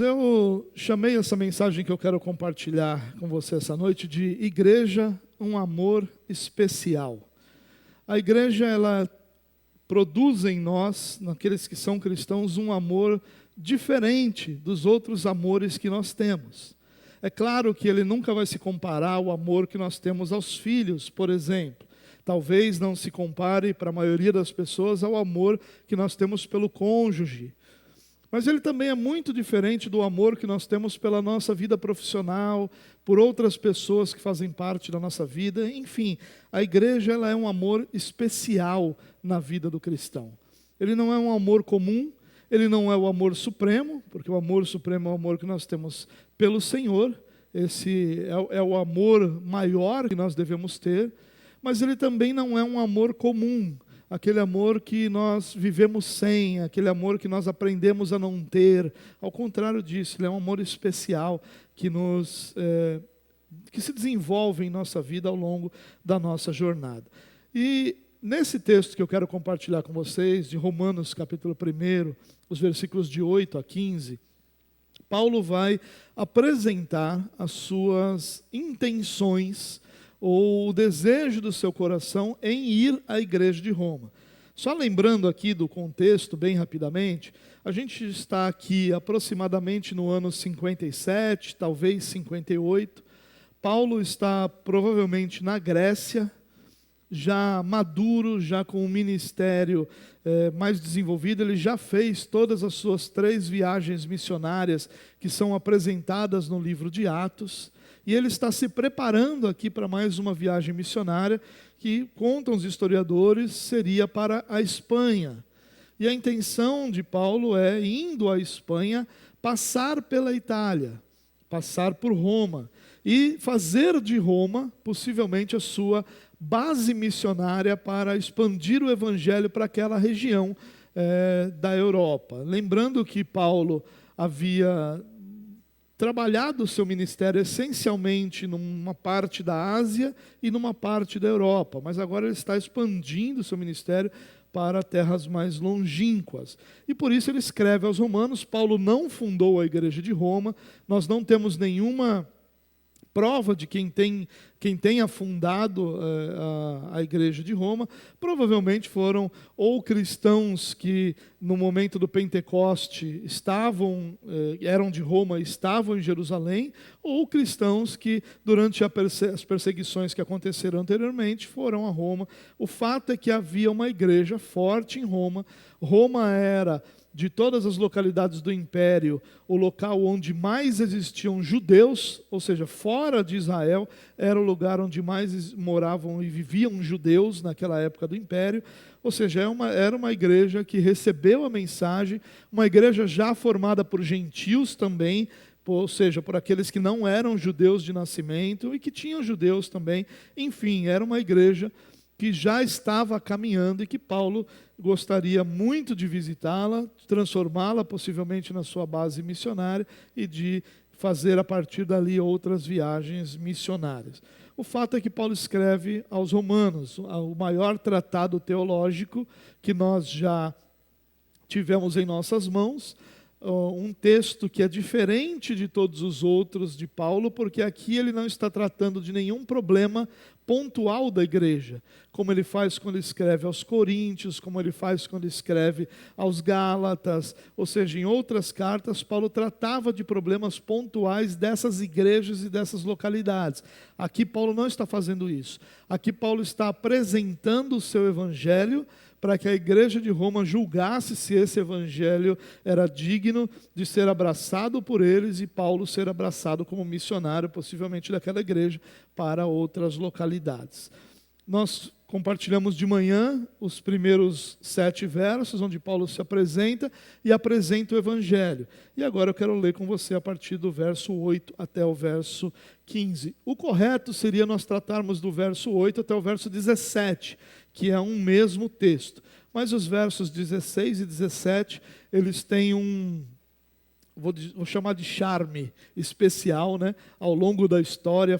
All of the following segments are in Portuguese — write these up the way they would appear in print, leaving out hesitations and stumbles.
Eu chamei essa mensagem que eu quero compartilhar com você essa noite de Igreja, um amor especial. A igreja, ela produz em nós, naqueles que são cristãos, um amor diferente dos outros amores que nós temos. É claro que ele nunca vai se comparar ao amor que nós temos aos filhos, por exemplo. Talvez não se compare, para a maioria das pessoas, ao amor que nós temos pelo cônjuge. Mas ele também é muito diferente do amor que nós temos pela nossa vida profissional, por outras pessoas que fazem parte da nossa vida. Enfim, a igreja ela é um amor especial na vida do cristão. Ele não é um amor comum, ele não é o amor supremo, porque o amor supremo é o amor que nós temos pelo Senhor. Esse é o amor maior que nós devemos ter, mas ele também não é um amor comum. Aquele amor que nós vivemos sem, aquele amor que nós aprendemos a não ter. Ao contrário disso, ele é um amor especial que que se desenvolve em nossa vida ao longo da nossa jornada. E nesse texto que eu quero compartilhar com vocês, de Romanos capítulo 1, os versículos de 8 a 15, Paulo vai apresentar as suas intenções ou o desejo do seu coração em ir à igreja de Roma. Só lembrando aqui do contexto, bem rapidamente, a gente está aqui aproximadamente no ano 57, talvez 58. Paulo está provavelmente na Grécia, já maduro, já com um ministério mais desenvolvido. Ele já fez todas as suas 3 viagens missionárias que são apresentadas no livro de Atos. E ele está se preparando aqui para mais uma viagem missionária que, contam os historiadores, seria para a Espanha. E a intenção de Paulo é, indo à Espanha, passar pela Itália, passar por Roma e fazer de Roma, possivelmente, a sua base missionária para expandir o evangelho para aquela região da Europa. Lembrando que Paulo havia trabalhado o seu ministério essencialmente numa parte da Ásia e numa parte da Europa, mas agora ele está expandindo o seu ministério para terras mais longínquas. E por isso ele escreve aos Romanos. Paulo não fundou a igreja de Roma, nós não temos nenhuma prova de quem tenha fundado a igreja de Roma. Provavelmente foram ou cristãos que no momento do Pentecoste eram de Roma e estavam em Jerusalém, ou cristãos que durante as perseguições que aconteceram anteriormente foram a Roma. O fato é que havia uma igreja forte em Roma. Roma era, de todas as localidades do império, o local onde mais existiam judeus, ou seja, fora de Israel, era o lugar onde mais moravam e viviam judeus naquela época do império. Ou seja, era uma igreja que recebeu a mensagem, uma igreja já formada por gentios também, ou seja, por aqueles que não eram judeus de nascimento e que tinham judeus também. Enfim, era uma igreja que já estava caminhando e que Paulo gostaria muito de visitá-la, transformá-la possivelmente na sua base missionária e de fazer a partir dali outras viagens missionárias. O fato é que Paulo escreve aos Romanos, o maior tratado teológico que nós já tivemos em nossas mãos, um texto que é diferente de todos os outros de Paulo, porque aqui ele não está tratando de nenhum problema pontual da igreja, como ele faz quando escreve aos Coríntios, como ele faz quando escreve aos Gálatas, ou seja, em outras cartas, Paulo tratava de problemas pontuais dessas igrejas e dessas localidades. Aqui Paulo não está fazendo isso. Aqui Paulo está apresentando o seu evangelho para que a igreja de Roma julgasse se esse evangelho era digno de ser abraçado por eles e Paulo ser abraçado como missionário, possivelmente daquela igreja, para outras localidades. Nós compartilhamos de manhã os primeiros 7 versos, onde Paulo se apresenta e apresenta o evangelho. E agora eu quero ler com você a partir do verso 8 até o verso 15. O correto seria nós tratarmos do verso 8 até o verso 17, que é um mesmo texto. Mas os versos 16 e 17, eles têm vou chamar de charme especial, né? Ao longo da história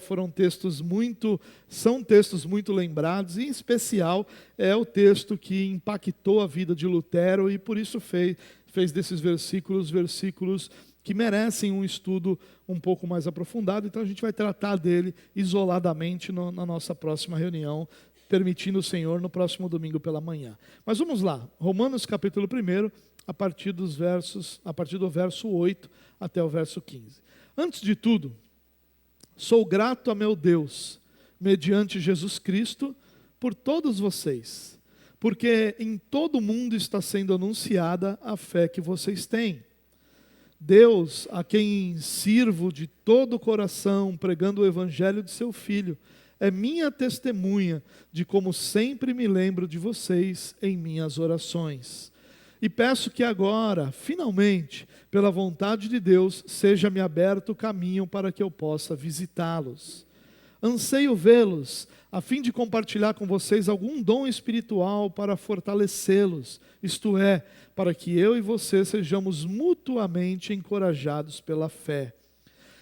são textos muito lembrados, e em especial é o texto que impactou a vida de Lutero e por isso fez desses versículos que merecem um estudo um pouco mais aprofundado. Então a gente vai tratar dele isoladamente na nossa próxima reunião, permitindo o Senhor, no próximo domingo pela manhã. Mas vamos lá, Romanos capítulo 1, a partir do verso 8 até o verso 15. Antes de tudo, sou grato a meu Deus, mediante Jesus Cristo, por todos vocês, porque em todo o mundo está sendo anunciada a fé que vocês têm. Deus, a quem sirvo de todo o coração, pregando o evangelho de seu Filho, é minha testemunha de como sempre me lembro de vocês em minhas orações. E peço que agora, finalmente, pela vontade de Deus, seja-me aberto o caminho para que eu possa visitá-los. Anseio vê-los, a fim de compartilhar com vocês algum dom espiritual para fortalecê-los, isto é, para que eu e você sejamos mutuamente encorajados pela fé.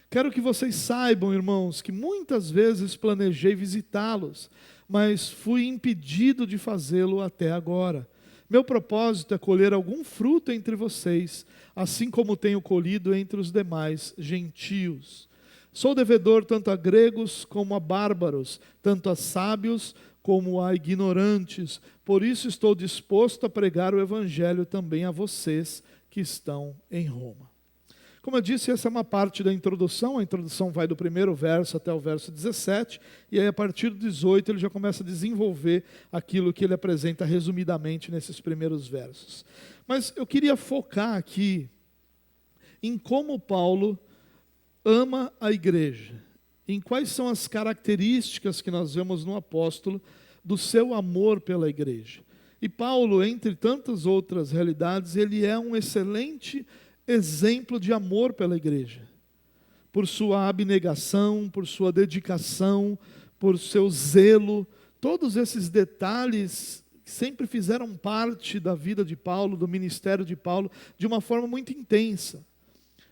Quero que vocês saibam, irmãos, que muitas vezes planejei visitá-los, mas fui impedido de fazê-lo até agora. Meu propósito é colher algum fruto entre vocês, assim como tenho colhido entre os demais gentios. Sou devedor tanto a gregos como a bárbaros, tanto a sábios como a ignorantes. Por isso estou disposto a pregar o evangelho também a vocês que estão em Roma. Como eu disse, essa é uma parte da introdução. A introdução vai do primeiro verso até o verso 17, e aí a partir do 18 ele já começa a desenvolver aquilo que ele apresenta resumidamente nesses primeiros versos. Mas eu queria focar aqui em como Paulo ama a igreja, em quais são as características que nós vemos no apóstolo do seu amor pela igreja. E Paulo, entre tantas outras realidades, ele é um excelente exemplo de amor pela igreja, por sua abnegação, por sua dedicação, por seu zelo. Todos esses detalhes sempre fizeram parte da vida de Paulo, do ministério de Paulo, de uma forma muito intensa.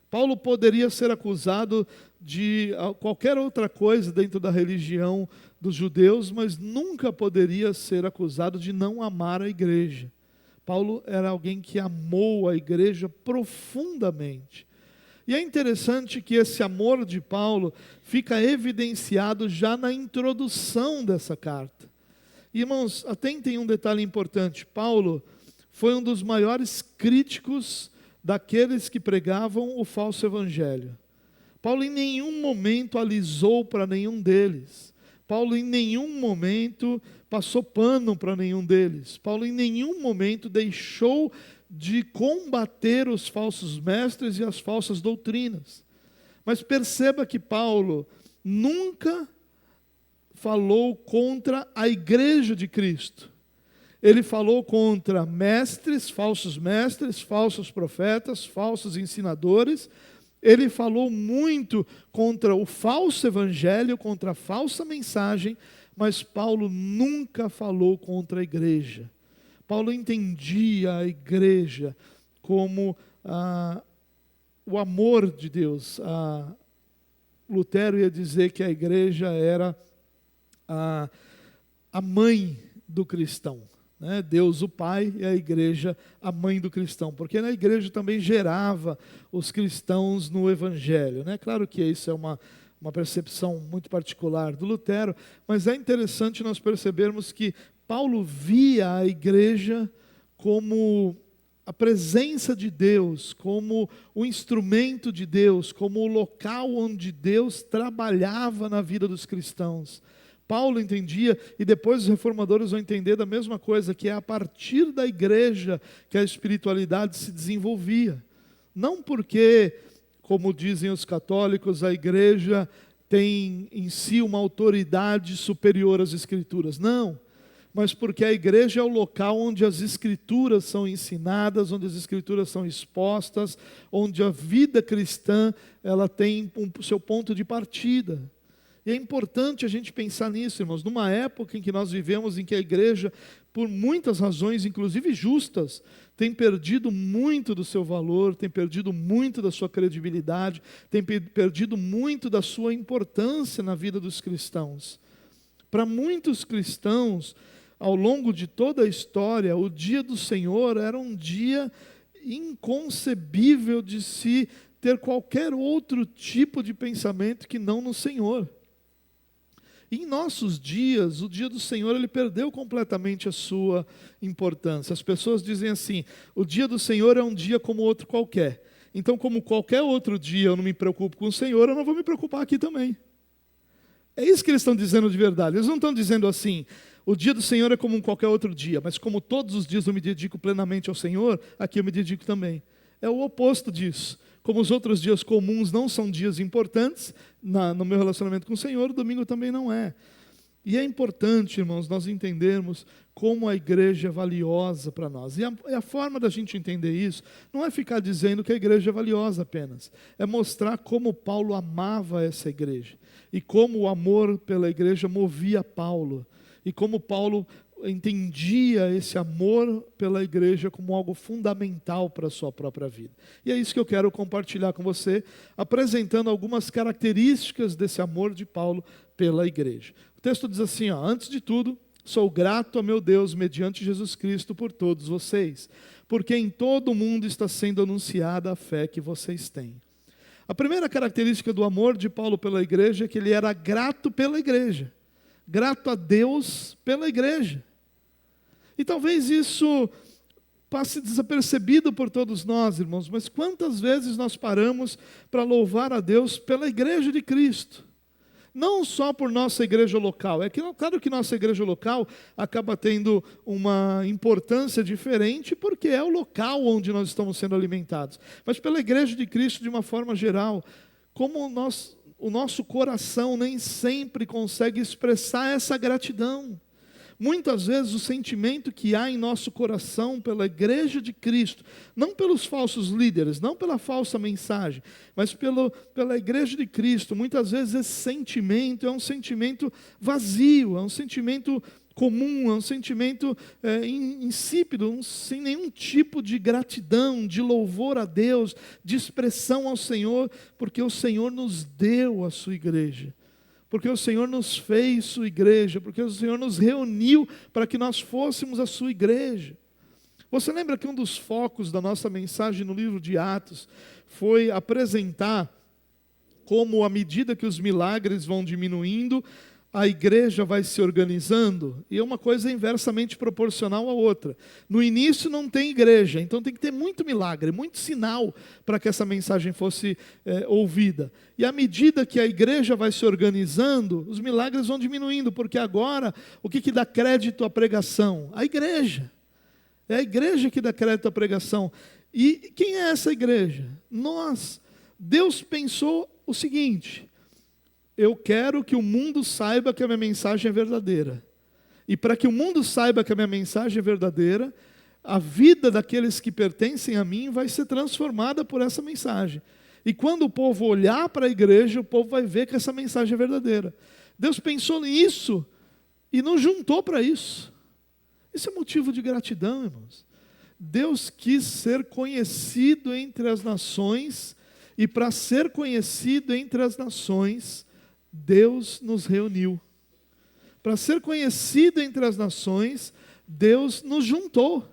Paulo poderia ser acusado de qualquer outra coisa dentro da religião dos judeus, mas nunca poderia ser acusado de não amar a igreja. Paulo era alguém que amou a igreja profundamente. E é interessante que esse amor de Paulo fica evidenciado já na introdução dessa carta. Irmãos, atentem um detalhe importante. Paulo foi um dos maiores críticos daqueles que pregavam o falso evangelho. Paulo em nenhum momento alisou para nenhum deles. Paulo em nenhum momento passou pano para nenhum deles. Paulo em nenhum momento deixou de combater os falsos mestres e as falsas doutrinas. Mas perceba que Paulo nunca falou contra a igreja de Cristo. Ele falou contra mestres, falsos profetas, falsos ensinadores. Ele falou muito contra o falso evangelho, contra a falsa mensagem, mas Paulo nunca falou contra a igreja. Paulo entendia a igreja como o amor de Deus. Lutero ia dizer que a igreja era a mãe do cristão. Né? Deus o Pai e a igreja a mãe do cristão, porque na igreja também gerava os cristãos no evangelho. Né? Claro que isso é uma percepção muito particular do Lutero, mas é interessante nós percebermos que Paulo via a igreja como a presença de Deus, como o instrumento de Deus, como o local onde Deus trabalhava na vida dos cristãos. Paulo entendia, e depois os reformadores vão entender da mesma coisa, que é a partir da igreja que a espiritualidade se desenvolvia. Não porque, como dizem os católicos, a igreja tem em si uma autoridade superior às escrituras. Não, mas porque a igreja é o local onde as escrituras são ensinadas, onde as escrituras são expostas, onde a vida cristã ela tem o seu ponto de partida. E é importante a gente pensar nisso, irmãos, numa época em que nós vivemos, em que a igreja, por muitas razões, inclusive justas, tem perdido muito do seu valor, tem perdido muito da sua credibilidade, tem perdido muito da sua importância na vida dos cristãos. Para muitos cristãos, ao longo de toda a história, o dia do Senhor era um dia inconcebível de se ter qualquer outro tipo de pensamento que não no Senhor. Em nossos dias, o dia do Senhor, ele perdeu completamente a sua importância. As pessoas dizem assim: o dia do Senhor é um dia como outro qualquer. Então, como qualquer outro dia eu não me preocupo com o Senhor, eu não vou me preocupar aqui também. É isso que eles estão dizendo de verdade. Eles não estão dizendo assim: o dia do Senhor é como qualquer outro dia, mas como todos os dias eu me dedico plenamente ao Senhor, aqui eu me dedico também. É o oposto disso. Como os outros dias comuns não são dias importantes no meu relacionamento com o Senhor, o domingo também não é. E é importante, irmãos, nós entendermos como a igreja é valiosa para nós. E a forma da gente entender isso não é ficar dizendo que a igreja é valiosa apenas. É mostrar como Paulo amava essa igreja. E como o amor pela igreja movia Paulo. E como Paulo entendia esse amor pela igreja como algo fundamental para a sua própria vida. E é isso que eu quero compartilhar com você, apresentando algumas características desse amor de Paulo pela igreja. O texto diz assim, antes de tudo, sou grato a meu Deus mediante Jesus Cristo por todos vocês, porque em todo o mundo está sendo anunciada a fé que vocês têm. A primeira característica do amor de Paulo pela igreja é que ele era grato pela igreja. Grato a Deus pela igreja. E talvez isso passe desapercebido por todos nós, irmãos, mas quantas vezes nós paramos para louvar a Deus pela igreja de Cristo? Não só por nossa igreja local. É claro que nossa igreja local acaba tendo uma importância diferente, porque é o local onde nós estamos sendo alimentados. Mas pela igreja de Cristo, de uma forma geral, como o nosso coração nem sempre consegue expressar essa gratidão. Muitas vezes o sentimento que há em nosso coração pela igreja de Cristo, não pelos falsos líderes, não pela falsa mensagem, mas pela igreja de Cristo, muitas vezes esse sentimento é um sentimento vazio, é um sentimento comum, é um sentimento insípido, sem nenhum tipo de gratidão, de louvor a Deus, de expressão ao Senhor, porque o Senhor nos deu a sua igreja. Porque o Senhor nos fez sua igreja, porque o Senhor nos reuniu para que nós fôssemos a sua igreja. Você lembra que um dos focos da nossa mensagem no livro de Atos foi apresentar como, à medida que os milagres vão diminuindo, a igreja vai se organizando, e é uma coisa inversamente proporcional à outra. No início não tem igreja, então tem que ter muito milagre, muito sinal para que essa mensagem fosse ouvida. E à medida que a igreja vai se organizando, os milagres vão diminuindo, porque agora, o que dá crédito à pregação? A igreja. É a igreja que dá crédito à pregação. E quem é essa igreja? Nós. Deus pensou o seguinte: eu quero que o mundo saiba que a minha mensagem é verdadeira. E para que o mundo saiba que a minha mensagem é verdadeira, a vida daqueles que pertencem a mim vai ser transformada por essa mensagem. E quando o povo olhar para a igreja, o povo vai ver que essa mensagem é verdadeira. Deus pensou nisso e nos juntou para isso. Isso é motivo de gratidão, irmãos. Deus quis ser conhecido entre as nações, e para ser conhecido entre as nações, Deus nos reuniu. Para ser conhecido entre as nações, Deus nos juntou.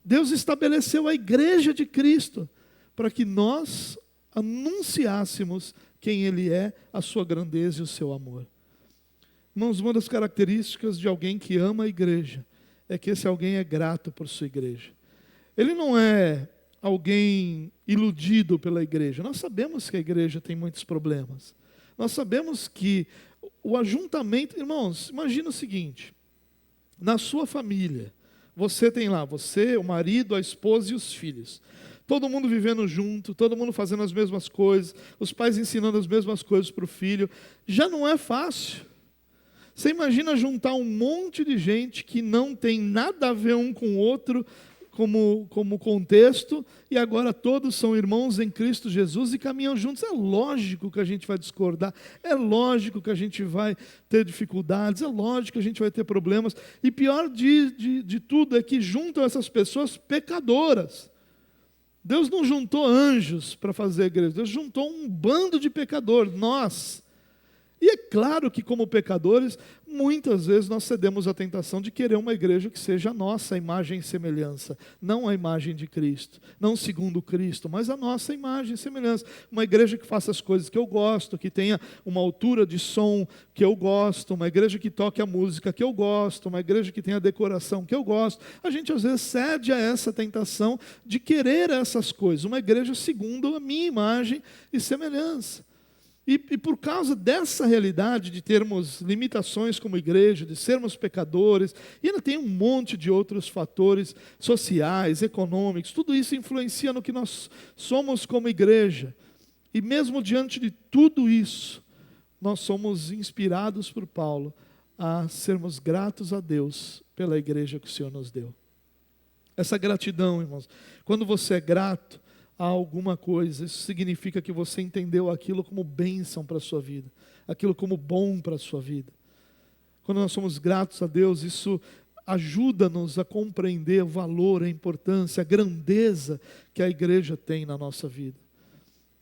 Deus estabeleceu a igreja de Cristo para que nós anunciássemos quem Ele é, a sua grandeza e o seu amor. Irmãos, uma das características de alguém que ama a igreja é que esse alguém é grato por sua igreja. Ele não é alguém iludido pela igreja. Nós sabemos que a igreja tem muitos problemas. Nós sabemos que o ajuntamento... Irmãos, imagina o seguinte: na sua família, você tem lá, você, o marido, a esposa e os filhos. Todo mundo vivendo junto, todo mundo fazendo as mesmas coisas, os pais ensinando as mesmas coisas para o filho. Já não é fácil. Você imagina juntar um monte de gente que não tem nada a ver um com o outro, como contexto, e agora todos são irmãos em Cristo Jesus e caminham juntos. É lógico que a gente vai discordar, é lógico que a gente vai ter dificuldades, é lógico que a gente vai ter problemas, e pior de tudo é que juntam essas pessoas pecadoras. Deus não juntou anjos para fazer a igreja, Deus juntou um bando de pecadores, nós. E é claro que, como pecadores, muitas vezes nós cedemos à tentação de querer uma igreja que seja a nossa imagem e semelhança, não a imagem de Cristo, não segundo Cristo, mas a nossa imagem e semelhança. Uma igreja que faça as coisas que eu gosto, que tenha uma altura de som que eu gosto, uma igreja que toque a música que eu gosto, uma igreja que tenha a decoração que eu gosto. A gente às vezes cede a essa tentação de querer essas coisas, uma igreja segundo a minha imagem e semelhança. E por causa dessa realidade de termos limitações como igreja, de sermos pecadores, e ainda tem um monte de outros fatores sociais, econômicos, tudo isso influencia no que nós somos como igreja. E mesmo diante de tudo isso, nós somos inspirados por Paulo a sermos gratos a Deus pela igreja que o Senhor nos deu. Essa gratidão, irmãos, quando você é grato a alguma coisa, isso significa que você entendeu aquilo como bênção para a sua vida, aquilo como bom para a sua vida. Quando nós somos gratos a Deus, isso ajuda-nos a compreender o valor, a importância, a grandeza que a igreja tem na nossa vida.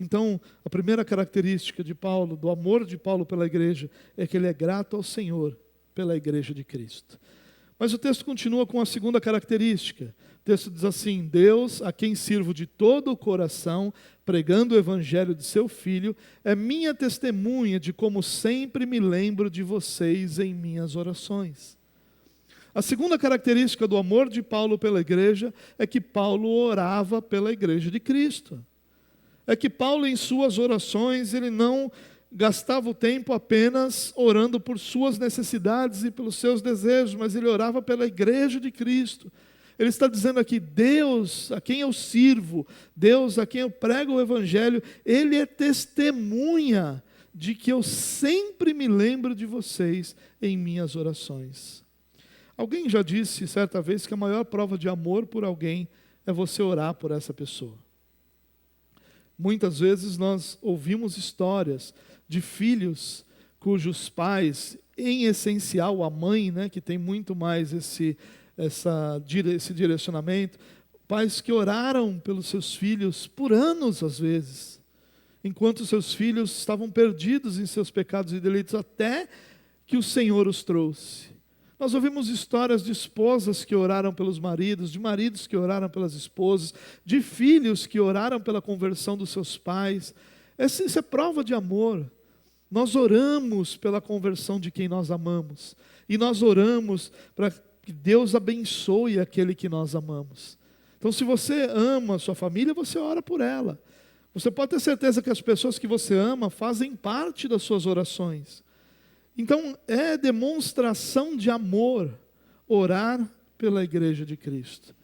Então, a primeira característica de Paulo, do amor de Paulo pela igreja, é que ele é grato ao Senhor pela igreja de Cristo. Mas o texto continua com a segunda característica. O texto diz assim: Deus, a quem sirvo de todo o coração, pregando o evangelho de seu Filho, é minha testemunha de como sempre me lembro de vocês em minhas orações. A segunda característica do amor de Paulo pela igreja é que Paulo orava pela igreja de Cristo. É que Paulo, em suas orações, ele não gastava o tempo apenas orando por suas necessidades e pelos seus desejos, mas ele orava pela igreja de Cristo. Ele está dizendo aqui: Deus a quem eu sirvo, Deus a quem eu prego o evangelho, Ele é testemunha de que eu sempre me lembro de vocês em minhas orações. Alguém já disse certa vez que a maior prova de amor por alguém é você orar por essa pessoa. Muitas vezes nós ouvimos histórias de filhos cujos pais, em essencial a mãe, né, que tem muito mais esse direcionamento, pais que oraram pelos seus filhos por anos às vezes, enquanto seus filhos estavam perdidos em seus pecados e delitos, até que o Senhor os trouxe. Nós ouvimos histórias de esposas que oraram pelos maridos, de maridos que oraram pelas esposas, de filhos que oraram pela conversão dos seus pais. Isso é prova de amor. Nós oramos pela conversão de quem nós amamos. E nós oramos para que Deus abençoe aquele que nós amamos. Então, se você ama a sua família, você ora por ela. Você pode ter certeza que as pessoas que você ama fazem parte das suas orações. Então, é demonstração de amor orar pela igreja de Cristo.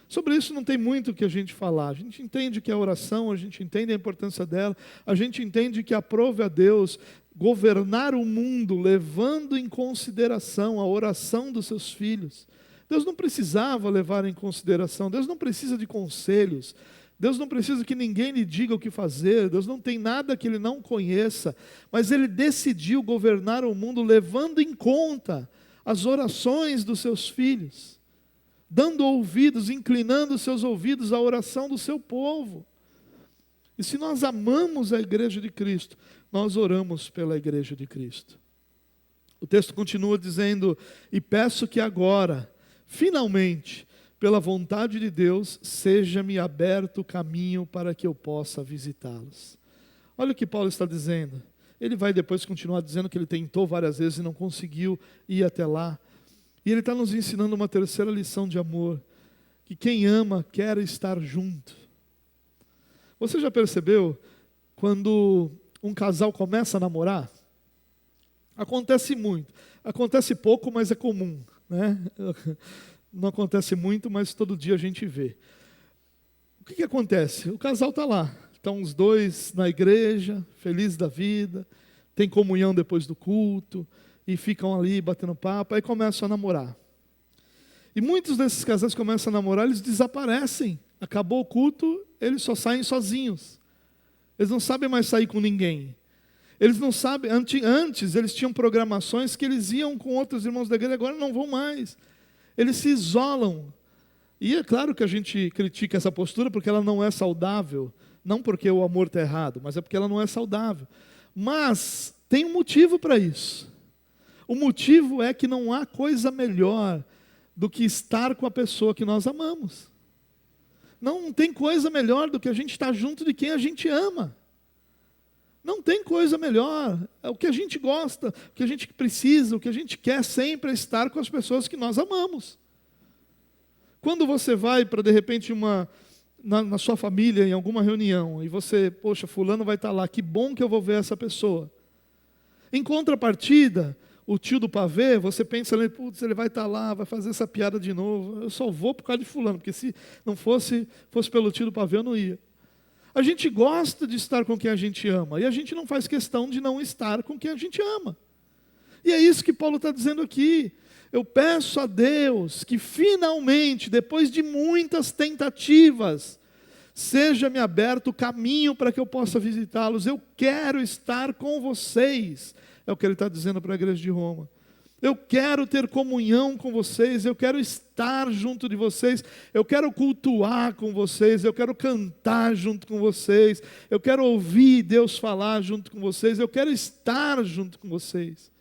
Sobre isso não tem muito o que a gente falar. A gente entende que a oração, a gente entende a importância dela, a gente entende que aprove a Deus governar o mundo, levando em consideração a oração dos seus filhos. Deus não precisava levar em consideração, Deus não precisa de conselhos, Deus não precisa que ninguém lhe diga o que fazer, Deus não tem nada que Ele não conheça, mas Ele decidiu governar o mundo levando em conta as orações dos seus filhos, dando ouvidos, inclinando seus ouvidos à oração do seu povo. E se nós amamos a igreja de Cristo, nós oramos pela igreja de Cristo. O texto continua dizendo: e peço que agora, finalmente, pela vontade de Deus, seja-me aberto o caminho para que eu possa visitá-los. Olha o que Paulo está dizendo. Ele vai depois continuar dizendo que ele tentou várias vezes e não conseguiu ir até lá. E ele está nos ensinando uma terceira lição de amor, que quem ama quer estar junto. Você já percebeu quando um casal começa a namorar? Acontece muito. Acontece pouco, mas é comum, né? Não acontece muito, mas todo dia a gente vê. O que acontece? O casal está lá. Estão os dois na igreja, felizes da vida, tem comunhão depois do culto, e ficam ali batendo papo, aí começam a namorar. E muitos desses casais começam a namorar, eles desaparecem. Acabou o culto, eles só saem sozinhos. Eles não sabem mais sair com ninguém. Eles não sabem, antes eles tinham programações que eles iam com outros irmãos da igreja, agora não vão mais. Eles se isolam. E é claro que a gente critica essa postura porque ela não é saudável. Não porque o amor está errado, mas é porque ela não é saudável. Mas tem um motivo para isso. O motivo é que não há coisa melhor do que estar com a pessoa que nós amamos. Não tem coisa melhor do que a gente estar junto de quem a gente ama. Não tem coisa melhor. É o que a gente gosta, o que a gente precisa, o que a gente quer sempre é estar com as pessoas que nós amamos. Quando você vai para, de repente, na sua família, em alguma reunião, e você, poxa, fulano vai estar lá, que bom que eu vou ver essa pessoa. Em contrapartida, o tio do pavê, você pensa, putz, ele vai estar lá, vai fazer essa piada de novo, eu só vou por causa de fulano, porque se não fosse pelo tio do pavê, eu não ia. A gente gosta de estar com quem a gente ama, e a gente não faz questão de não estar com quem a gente ama. E é isso que Paulo está dizendo aqui. Eu peço a Deus que finalmente, depois de muitas tentativas, seja-me aberto o caminho para que eu possa visitá-los. Eu quero estar com vocês. É o que ele está dizendo para a igreja de Roma. Eu quero ter comunhão com vocês, eu quero estar junto de vocês, eu quero cultuar com vocês, eu quero cantar junto com vocês, eu quero ouvir Deus falar junto com vocês, eu quero estar junto com vocês.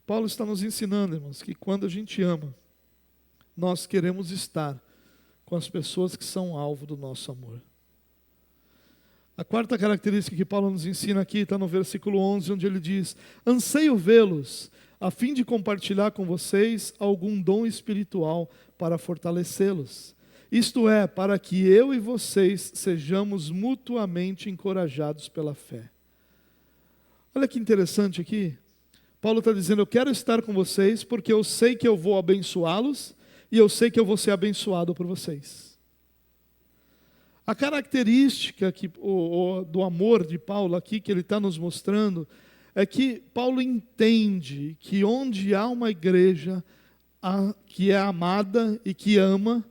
Paulo está nos ensinando, irmãos, que quando a gente ama, nós queremos estar com as pessoas que são alvo do nosso amor. A quarta característica que Paulo nos ensina aqui está no versículo 11, onde ele diz: anseio vê-los, a fim de compartilhar com vocês algum dom espiritual para fortalecê-los. Isto é, para que eu e vocês sejamos mutuamente encorajados pela fé. Olha que interessante aqui. Paulo está dizendo, eu quero estar com vocês porque eu sei que eu vou abençoá-los e eu sei que eu vou ser abençoado por vocês. A característica do amor de Paulo aqui, que ele está nos mostrando, é que Paulo entende que onde há uma igreja que é amada e que ama,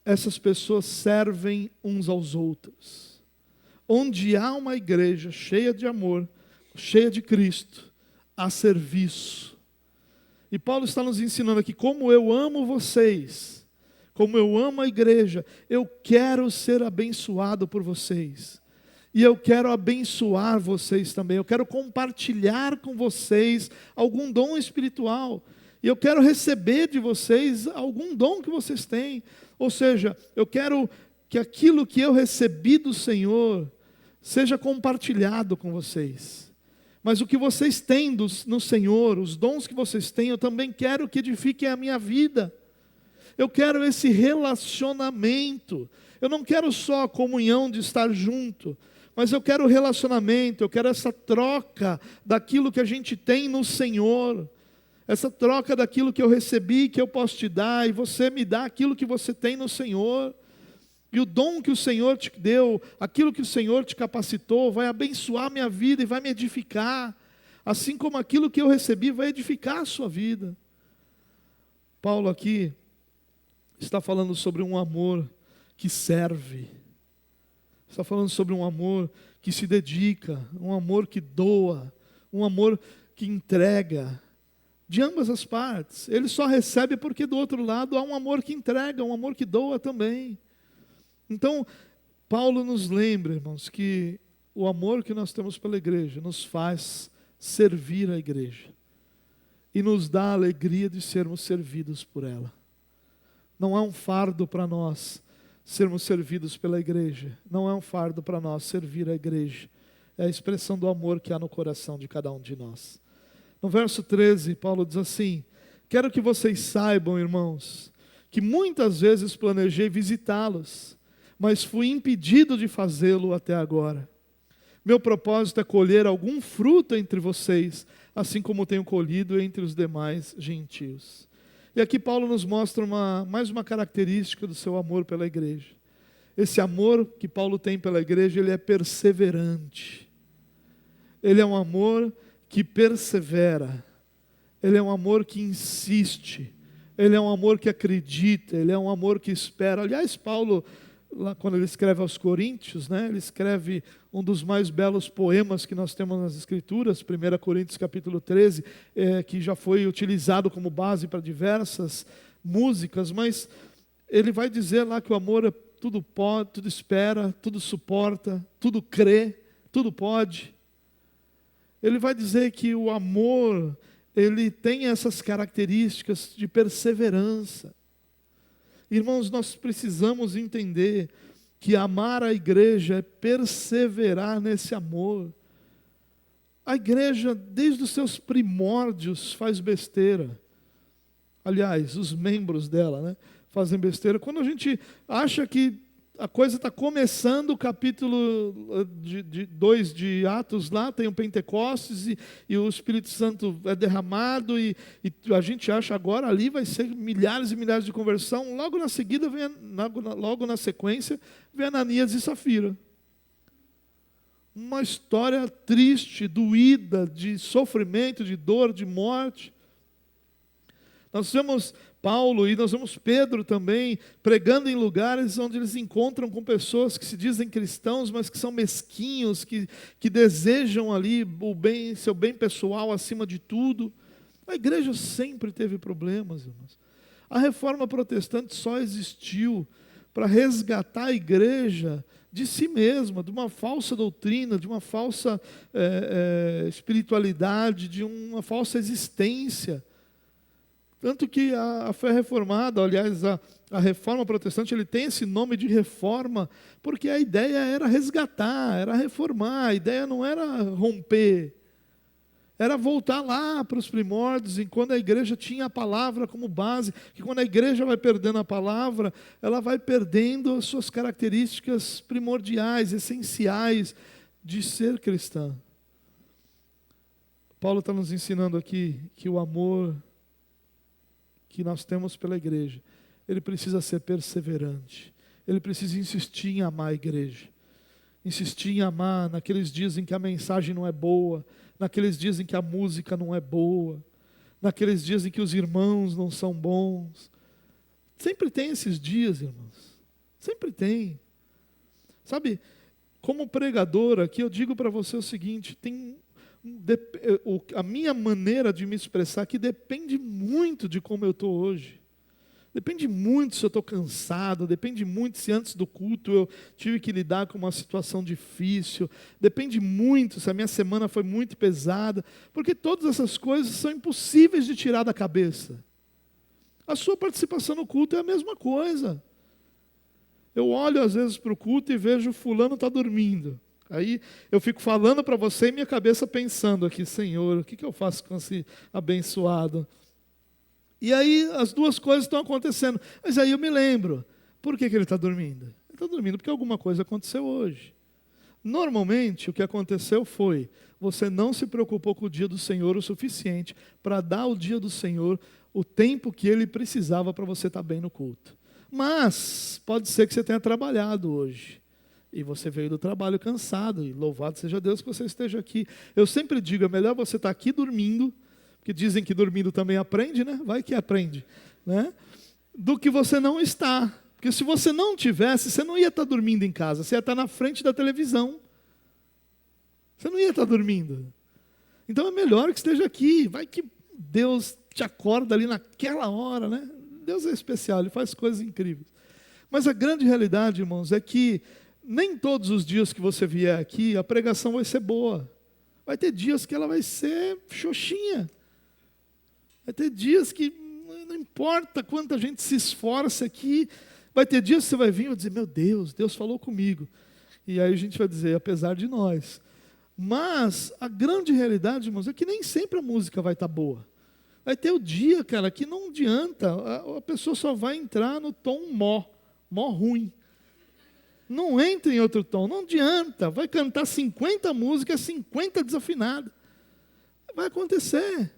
essas pessoas servem uns aos outros. Onde há uma igreja cheia de amor, cheia de Cristo, há serviço. E Paulo está nos ensinando aqui, como eu amo vocês, como eu amo a igreja, eu quero ser abençoado por vocês. E eu quero abençoar vocês também. Eu quero compartilhar com vocês algum dom espiritual. E eu quero receber de vocês algum dom que vocês têm. Ou seja, eu quero que aquilo que eu recebi do Senhor seja compartilhado com vocês. Mas o que vocês têm no Senhor, os dons que vocês têm, eu também quero que edifiquem a minha vida. Eu quero esse relacionamento. Eu não quero só a comunhão de estar junto, mas eu quero o relacionamento, eu quero essa troca daquilo que a gente tem no Senhor. Essa troca daquilo que eu recebi, que eu posso te dar, e você me dá aquilo que você tem no Senhor. E o dom que o Senhor te deu, aquilo que o Senhor te capacitou, vai abençoar a minha vida e vai me edificar. Assim como aquilo que eu recebi vai edificar a sua vida. Paulo aqui está falando sobre um amor que serve. Está falando sobre um amor que se dedica, um amor que doa, um amor que entrega, de ambas as partes. Ele só recebe porque do outro lado há um amor que entrega, um amor que doa também. Então, Paulo nos lembra, irmãos, que o amor que nós temos pela igreja nos faz servir a igreja e nos dá a alegria de sermos servidos por ela. Não é um fardo para nós sermos servidos pela igreja. Não é um fardo para nós servir a igreja. É a expressão do amor que há no coração de cada um de nós. No verso 13, Paulo diz assim: quero que vocês saibam, irmãos, que muitas vezes planejei visitá-los, mas fui impedido de fazê-lo até agora. Meu propósito é colher algum fruto entre vocês, assim como tenho colhido entre os demais gentios. E aqui Paulo nos mostra mais uma característica do seu amor pela igreja. Esse amor que Paulo tem pela igreja, ele é perseverante. Ele é um amor que persevera. Ele é um amor que insiste. Ele é um amor que acredita. Ele é um amor que espera. Aliás, Paulo, lá quando ele escreve aos Coríntios, ele escreve um dos mais belos poemas que nós temos nas Escrituras, 1 Coríntios capítulo 13, que já foi utilizado como base para diversas músicas, mas ele vai dizer lá que o amor tudo pode, tudo espera, tudo suporta, tudo crê, tudo pode. ele vai dizer que o amor, ele tem essas características de perseverança. Irmãos, nós precisamos entender que amar a igreja é perseverar nesse amor. A igreja, desde os seus primórdios, faz besteira. Aliás, os membros dela, né, fazem besteira. Quando a gente acha que a coisa está começando, o capítulo 2 de Atos lá, tem o Pentecostes e o Espírito Santo é derramado e a gente acha agora ali vai ser milhares e milhares de conversão. Logo na seguida, logo na sequência, vem Ananias e Safira. Uma história triste, doída, de sofrimento, de dor, de morte. Nós vemos Paulo e nós vemos Pedro também pregando em lugares onde eles encontram com pessoas que se dizem cristãos, mas que são mesquinhos, que desejam ali o bem, seu bem pessoal acima de tudo. A igreja sempre teve problemas, irmãos. A reforma protestante só existiu para resgatar a igreja de si mesma, de uma falsa doutrina, de uma falsa espiritualidade, de uma falsa existência. Tanto que a fé reformada, aliás, a reforma protestante, ele tem esse nome de reforma, porque a ideia era resgatar, era reformar, a ideia não era romper, era voltar lá para os primórdios, em quando a igreja tinha a palavra como base, que quando a igreja vai perdendo a palavra, ela vai perdendo as suas características primordiais, essenciais de ser cristã. Paulo está nos ensinando aqui que o amor que nós temos pela igreja, ele precisa ser perseverante, ele precisa insistir em amar a igreja, insistir em amar naqueles dias em que a mensagem não é boa, naqueles dias em que a música não é boa, naqueles dias em que os irmãos não são bons. Sempre tem esses dias, irmãos, sempre tem. Sabe, como pregador aqui, eu digo para você o seguinte, a minha maneira de me expressar aqui depende muito de como eu estou hoje. Depende muito se eu estou cansado, depende muito se antes do culto eu tive que lidar com uma situação difícil, depende muito se a minha semana foi muito pesada, porque todas essas coisas são impossíveis de tirar da cabeça. A sua participação no culto é a mesma coisa. Eu olho às vezes para o culto e vejo fulano está dormindo. Aí eu fico falando para você e minha cabeça pensando aqui, Senhor, o que eu faço com esse abençoado? E aí as duas coisas estão acontecendo. Mas aí eu me lembro, por que ele está dormindo? Ele está dormindo porque alguma coisa aconteceu hoje. Normalmente o que aconteceu foi, você não se preocupou com o dia do Senhor o suficiente para dar ao dia do Senhor o tempo que ele precisava para você estar bem no culto. Mas pode ser que você tenha trabalhado hoje. E você veio do trabalho cansado, e louvado seja Deus que você esteja aqui. Eu sempre digo, é melhor você estar aqui dormindo, porque dizem que dormindo também aprende, né? Vai que aprende, né? Do que você não estar. Porque se você não tivesse, você não ia estar dormindo em casa, você ia estar na frente da televisão. Você não ia estar dormindo. Então é melhor que esteja aqui. Vai que Deus te acorda ali naquela hora, né? Deus é especial, Ele faz coisas incríveis. Mas a grande realidade, irmãos, é que nem todos os dias que você vier aqui, a pregação vai ser boa. Vai ter dias que ela vai ser xoxinha. Vai ter dias que não importa quanta gente se esforça aqui, vai ter dias que você vai vir e vai dizer, meu Deus, Deus falou comigo. E aí a gente vai dizer, apesar de nós. Mas a grande realidade, irmãos, é que nem sempre a música vai estar boa. Vai ter o dia, cara, que não adianta, a pessoa só vai entrar no tom mó ruim. Não entra em outro tom, não adianta, vai cantar 50 músicas, 50 desafinadas. Vai acontecer.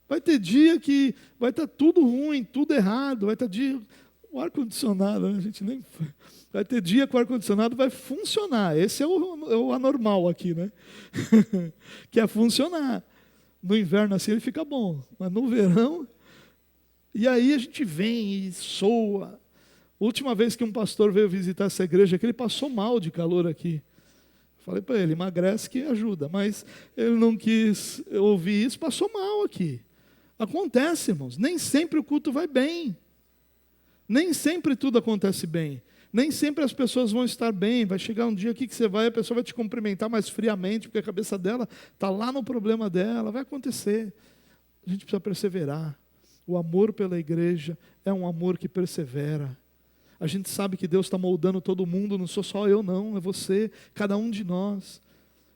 Vai ter dia que vai estar tudo ruim, tudo errado, vai ter dia, o ar-condicionado, a gente nem... Vai ter dia que o ar-condicionado vai funcionar, esse é o anormal aqui, né? Que é funcionar. No inverno assim ele fica bom, mas no verão... E aí a gente vem e soa. A última vez que um pastor veio visitar essa igreja, que ele passou mal de calor aqui. Falei para ele, emagrece que ajuda. Mas ele não quis ouvir isso, passou mal aqui. Acontece, irmãos. Nem sempre o culto vai bem. Nem sempre tudo acontece bem. Nem sempre as pessoas vão estar bem. Vai chegar um dia aqui que você vai, a pessoa vai te cumprimentar mais friamente, porque a cabeça dela está lá no problema dela. Vai acontecer. A gente precisa perseverar. O amor pela igreja é um amor que persevera. A gente sabe que Deus está moldando todo mundo, não sou só eu não, é você, cada um de nós.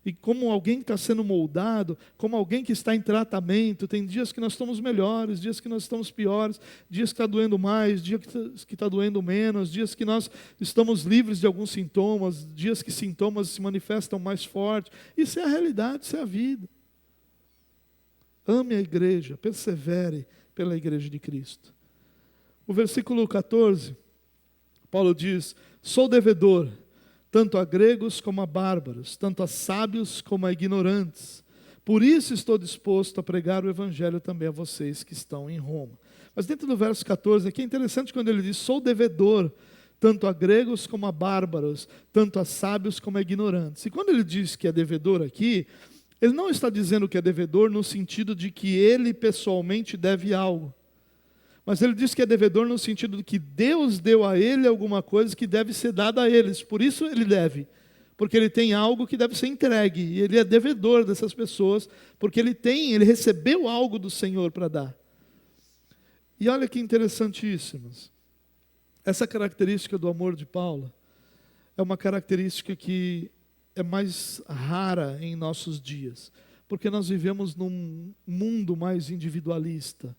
E como alguém que está sendo moldado, como alguém que está em tratamento, tem dias que nós estamos melhores, dias que nós estamos piores, dias que está doendo mais, dias que está doendo menos, dias que nós estamos livres de alguns sintomas, dias que sintomas se manifestam mais fortes. Isso é a realidade, isso é a vida. Ame a igreja, persevere pela igreja de Cristo. O versículo 14, Paulo diz: sou devedor, tanto a gregos como a bárbaros, tanto a sábios como a ignorantes. Por isso estou disposto a pregar o evangelho também a vocês que estão em Roma. Mas dentro do verso 14 aqui é interessante quando ele diz: sou devedor, tanto a gregos como a bárbaros, tanto a sábios como a ignorantes. E quando ele diz que é devedor aqui, ele não está dizendo que é devedor no sentido de que ele pessoalmente deve algo. Mas ele diz que é devedor no sentido de que Deus deu a ele alguma coisa que deve ser dada a eles. Por isso ele deve. Porque ele tem algo que deve ser entregue. E ele é devedor dessas pessoas. Porque ele recebeu algo do Senhor para dar. E olha que interessantíssimos. Essa característica do amor de Paulo é uma característica que é mais rara em nossos dias. Porque nós vivemos num mundo mais individualista.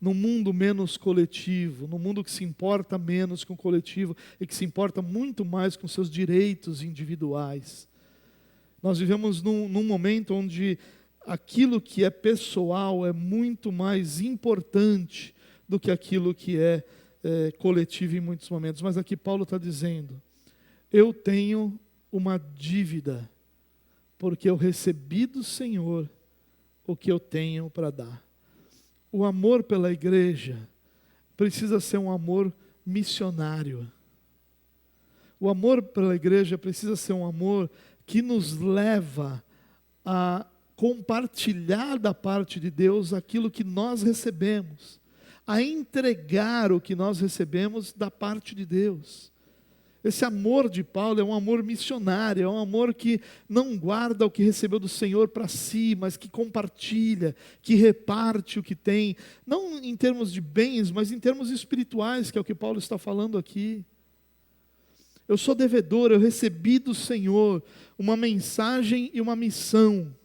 Num mundo menos coletivo, num mundo que se importa menos com o coletivo e que se importa muito mais com seus direitos individuais. Nós vivemos num momento onde aquilo que é pessoal é muito mais importante do que aquilo que é coletivo em muitos momentos. Mas aqui Paulo está dizendo: eu tenho uma dívida, porque eu recebi do Senhor o que eu tenho para dar. O amor pela igreja precisa ser um amor missionário. O amor pela igreja precisa ser um amor que nos leva a compartilhar da parte de Deus aquilo que nós recebemos, a entregar o que nós recebemos da parte de Deus. Esse amor de Paulo é um amor missionário, é um amor que não guarda o que recebeu do Senhor para si, mas que compartilha, que reparte o que tem, não em termos de bens, mas em termos espirituais, que é o que Paulo está falando aqui. Eu sou devedor, eu recebi do Senhor uma mensagem e uma missão,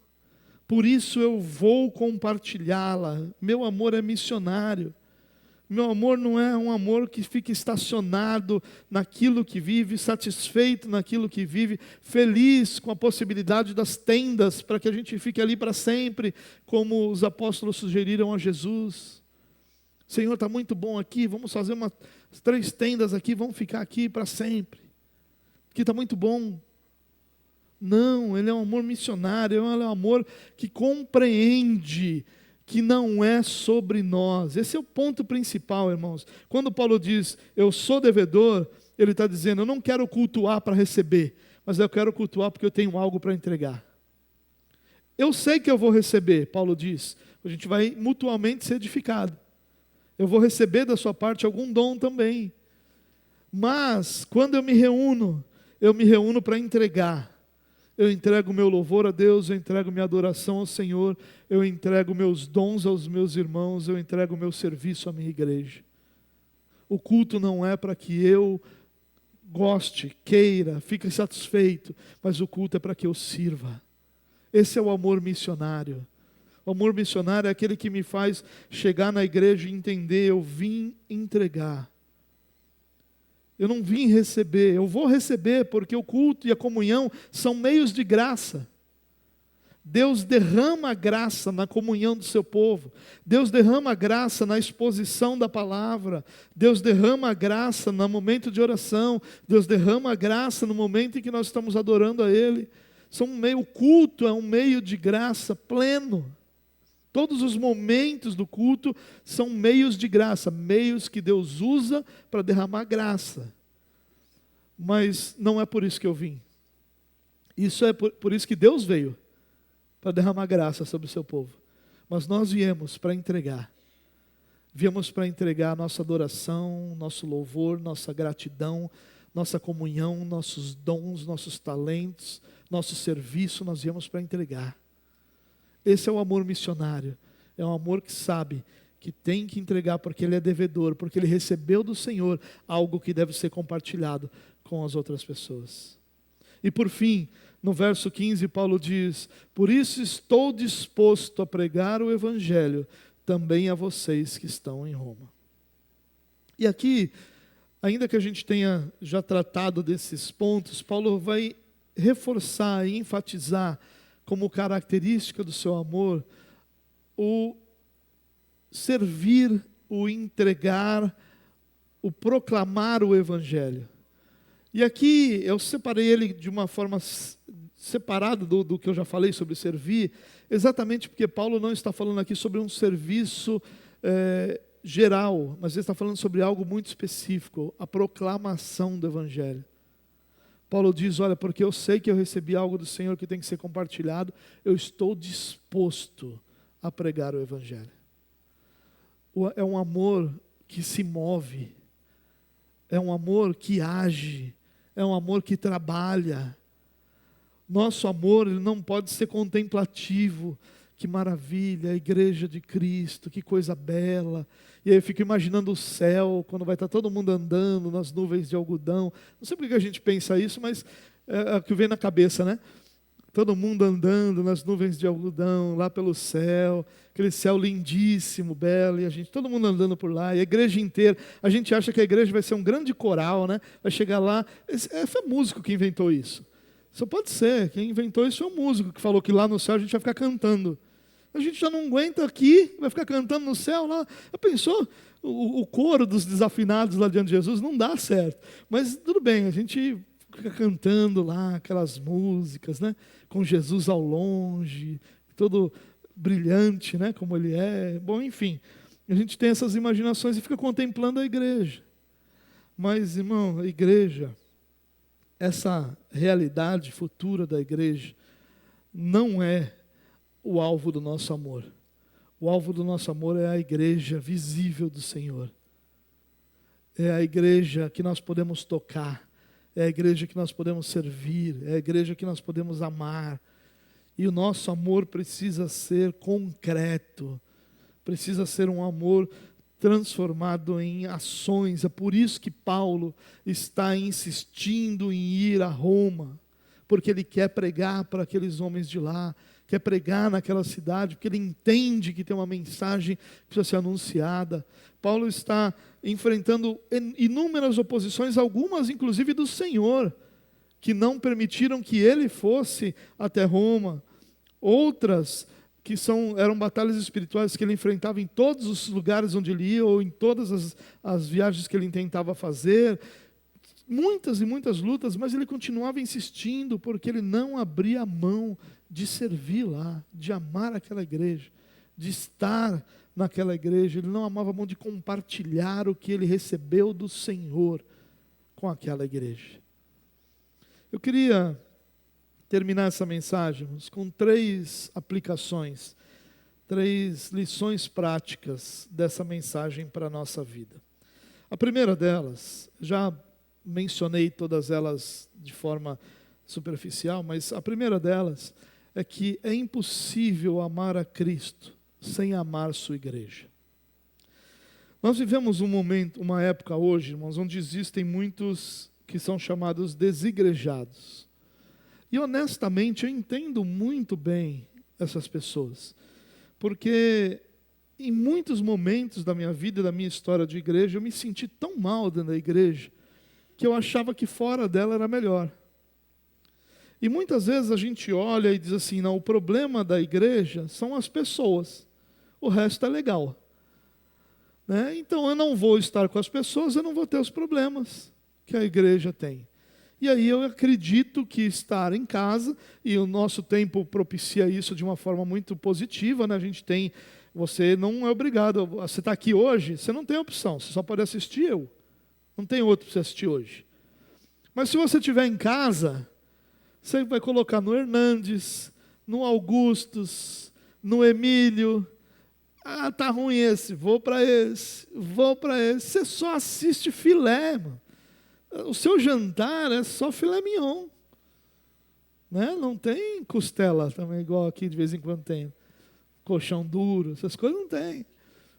por isso eu vou compartilhá-la. Meu amor é missionário. Meu amor não é um amor que fica estacionado naquilo que vive, satisfeito naquilo que vive, feliz com a possibilidade das tendas, para que a gente fique ali para sempre, como os apóstolos sugeriram a Jesus. Senhor, está muito bom aqui, vamos fazer 3 tendas aqui, vamos ficar aqui para sempre, porque está muito bom. Não, ele é um amor missionário, ele é um amor que compreende que não é sobre nós. Esse é o ponto principal, irmãos. Quando Paulo diz, eu sou devedor, ele está dizendo, eu não quero cultuar para receber, mas eu quero cultuar porque eu tenho algo para entregar. Eu sei que eu vou receber, Paulo diz, a gente vai mutuamente ser edificado. Eu vou receber da sua parte algum dom também. Mas, quando eu me reúno para entregar. Eu entrego o meu louvor a Deus, eu entrego minha adoração ao Senhor, eu entrego meus dons aos meus irmãos, eu entrego o meu serviço à minha igreja. O culto não é para que eu goste, queira, fique satisfeito, mas o culto é para que eu sirva. Esse é o amor missionário. O amor missionário é aquele que me faz chegar na igreja e entender, eu vim entregar. Eu não vim receber, eu vou receber, porque o culto e a comunhão são meios de graça. Deus derrama graça na comunhão do seu povo. Deus derrama graça na exposição da palavra. Deus derrama graça no momento de oração. Deus derrama graça no momento em que nós estamos adorando a Ele. O culto é um meio de graça pleno. Todos os momentos do culto são meios de graça, meios que Deus usa para derramar graça. Mas não é por isso que eu vim. Isso é por isso que Deus veio, para derramar graça sobre o seu povo. Mas nós viemos para entregar. Viemos para entregar nossa adoração, nosso louvor, nossa gratidão, nossa comunhão, nossos dons, nossos talentos, nosso serviço, nós viemos para entregar. Esse é o amor missionário. É um amor que sabe que tem que entregar porque ele é devedor, porque ele recebeu do Senhor algo que deve ser compartilhado com as outras pessoas. E por fim, no verso 15, Paulo diz: por isso estou disposto a pregar o Evangelho também a vocês que estão em Roma. E aqui, ainda que a gente tenha já tratado desses pontos, Paulo vai reforçar e enfatizar como característica do seu amor o servir, o entregar, o proclamar o Evangelho. E aqui eu separei ele de uma forma separada do que eu já falei sobre servir, exatamente porque Paulo não está falando aqui sobre um serviço geral, mas ele está falando sobre algo muito específico, a proclamação do Evangelho. Paulo diz, olha, porque eu sei que eu recebi algo do Senhor que tem que ser compartilhado, eu estou disposto a pregar o Evangelho. É um amor que se move, é um amor que age, é um amor que trabalha. Nosso amor, ele não pode ser contemplativo. Que maravilha, a igreja de Cristo, que coisa bela. E aí eu fico imaginando o céu, quando vai estar todo mundo andando nas nuvens de algodão. Não sei por que a gente pensa isso, mas é o que vem na cabeça, né? Todo mundo andando nas nuvens de algodão, lá pelo céu, aquele céu lindíssimo, belo, e a gente, todo mundo andando por lá, e a igreja inteira. A gente acha que a igreja vai ser um grande coral, né? Vai chegar lá. Foi o músico que inventou isso. Só pode ser, quem inventou isso é um músico que falou que lá no céu a gente vai ficar cantando. A gente já não aguenta aqui, vai ficar cantando no céu lá. Já pensou? O coro dos desafinados lá diante de Jesus não dá certo. Mas tudo bem, a gente fica cantando lá aquelas músicas, né? Com Jesus ao longe, todo brilhante, né? Como ele é. Bom, enfim, a gente tem essas imaginações e fica contemplando a igreja. Mas, irmão, a igreja, essa realidade futura da igreja, não é o alvo do nosso amor. O alvo do nosso amor é a igreja visível do Senhor. É a igreja que nós podemos tocar. É a igreja que nós podemos servir. É a igreja que nós podemos amar. E o nosso amor precisa ser concreto. Precisa ser um amor transformado em ações. É por isso que Paulo está insistindo em ir a Roma. Porque ele quer pregar para aqueles homens de lá. Quer pregar naquela cidade, porque ele entende que tem uma mensagem que precisa ser anunciada. Paulo está enfrentando inúmeras oposições, algumas inclusive do Senhor, que não permitiram que ele fosse até Roma. Outras que eram batalhas espirituais que ele enfrentava em todos os lugares onde ele ia, ou em todas as viagens que ele tentava fazer. Muitas e muitas lutas, mas ele continuava insistindo, porque ele não abria mão de servir lá, de amar aquela igreja, de estar naquela igreja. Ele não amava a mão de compartilhar o que ele recebeu do Senhor com aquela igreja. Eu queria terminar essa mensagem com 3 aplicações, 3 lições práticas dessa mensagem para a nossa vida. A primeira delas, já mencionei todas elas de forma superficial, mas a primeira delas é que é impossível amar a Cristo sem amar sua igreja. Nós vivemos um momento, uma época hoje, irmãos, onde existem muitos que são chamados desigrejados. E honestamente eu entendo muito bem essas pessoas, porque em muitos momentos da minha vida e da minha história de igreja, eu me senti tão mal dentro da igreja, que eu achava que fora dela era melhor. E muitas vezes a gente olha e diz assim, não, o problema da igreja são as pessoas, o resto é legal. Né? Então eu não vou estar com as pessoas, eu não vou ter os problemas que a igreja tem. E aí eu acredito que estar em casa, e o nosso tempo propicia isso de uma forma muito positiva, né? A gente tem, você não é obrigado, você está aqui hoje, você não tem opção, você só pode assistir eu. Não tem outro para você assistir hoje. Mas se você estiver em casa, você vai colocar no Hernandes, no Augustus, no Emílio. Ah, tá ruim esse, vou para esse. Você só assiste filé, mano. O seu jantar é só filé mignon, né? Não tem costela também, igual aqui de vez em quando tem. Colchão duro, essas coisas não tem.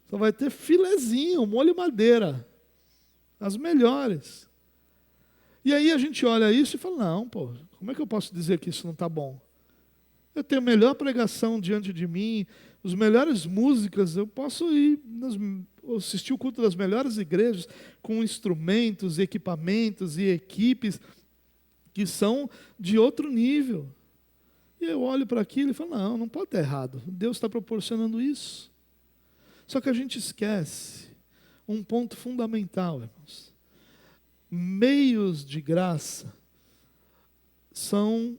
Só vai ter filezinho, molho madeira. As melhores. E aí a gente olha isso e fala, não, pô, como é que eu posso dizer que isso não está bom? Eu tenho a melhor pregação diante de mim, as melhores músicas, eu posso ir assistir o culto das melhores igrejas, com instrumentos, equipamentos e equipes que são de outro nível. E eu olho para aquilo e falo, não, não pode estar errado. Deus está proporcionando isso. Só que a gente esquece um ponto fundamental, irmãos. Meios de graça são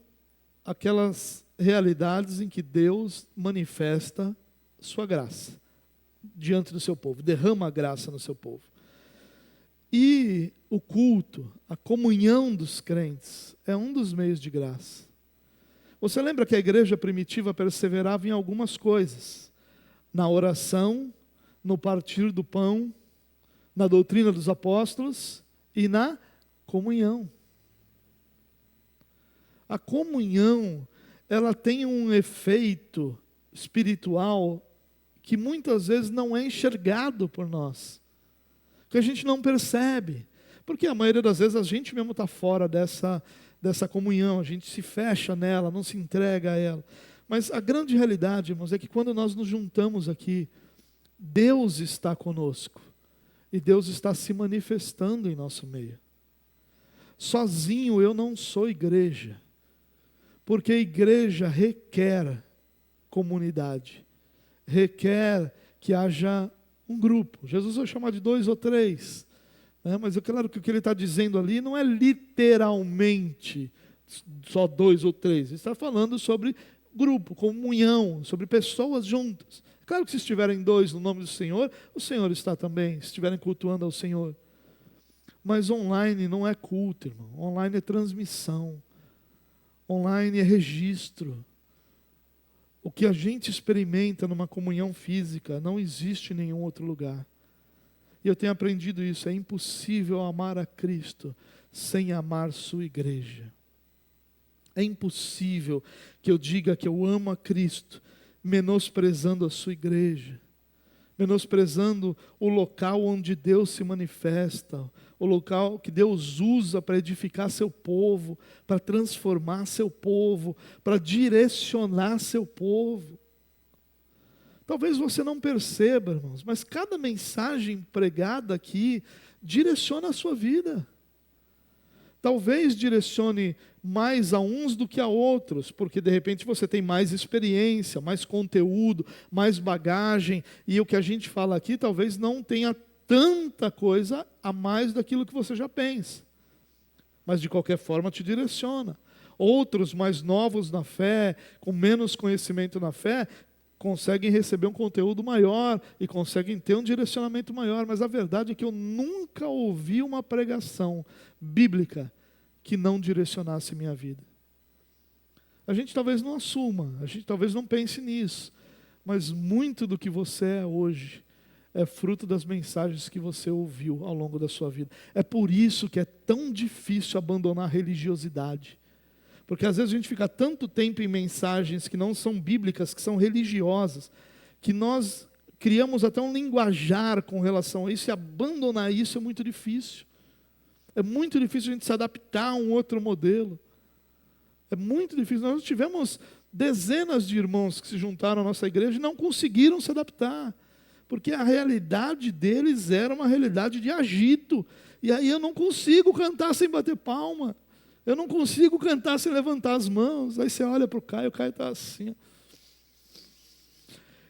aquelas realidades em que Deus manifesta sua graça diante do seu povo, derrama a graça no seu povo. E o culto, a comunhão dos crentes, é um dos meios de graça. Você lembra que a igreja primitiva perseverava em algumas coisas? Na oração, no partir do pão, na doutrina dos apóstolos e na comunhão. A comunhão, ela tem um efeito espiritual que muitas vezes não é enxergado por nós, que a gente não percebe, porque a maioria das vezes a gente mesmo está fora dessa comunhão, a gente se fecha nela, não se entrega a ela. Mas a grande realidade, irmãos, é que quando nós nos juntamos aqui, Deus está conosco e Deus está se manifestando em nosso meio. Sozinho eu não sou igreja, porque a igreja requer comunidade, requer que haja um grupo. Jesus vai chamar de 2 ou 3, né? Mas é claro que o que ele está dizendo ali não é literalmente só 2 ou 3. Ele está falando sobre grupo, comunhão, sobre pessoas juntas. Claro que se estiverem 2 no nome do Senhor, o Senhor está também, se estiverem cultuando ao Senhor. Mas online não é culto, irmão. Online é transmissão. Online é registro. O que a gente experimenta numa comunhão física não existe em nenhum outro lugar. E eu tenho aprendido isso, é impossível amar a Cristo sem amar sua igreja. É impossível que eu diga que eu amo a Cristo menosprezando a sua igreja, menosprezando o local onde Deus se manifesta, o local que Deus usa para edificar seu povo, para transformar seu povo, para direcionar seu povo. Talvez você não perceba, irmãos, mas cada mensagem pregada aqui direciona a sua vida. Talvez direcione mais a uns do que a outros, porque de repente você tem mais experiência, mais conteúdo, mais bagagem, e o que a gente fala aqui talvez não tenha tanta coisa a mais daquilo que você já pensa. Mas de qualquer forma te direciona. Outros mais novos na fé, com menos conhecimento na fé, conseguem receber um conteúdo maior e conseguem ter um direcionamento maior, mas a verdade é que eu nunca ouvi uma pregação bíblica que não direcionasse minha vida. A gente talvez não assuma, a gente talvez não pense nisso, mas muito do que você é hoje é fruto das mensagens que você ouviu ao longo da sua vida. É por isso que é tão difícil abandonar a religiosidade. Porque às vezes a gente fica tanto tempo em mensagens que não são bíblicas, que são religiosas, que nós criamos até um linguajar com relação a isso, e abandonar isso é muito difícil. É muito difícil a gente se adaptar a um outro modelo. É muito difícil. Nós tivemos dezenas de irmãos que se juntaram à nossa igreja e não conseguiram se adaptar, porque a realidade deles era uma realidade de agito. E aí eu não consigo cantar sem bater palma. Eu não consigo cantar sem levantar as mãos. Aí você olha para o Caio está assim,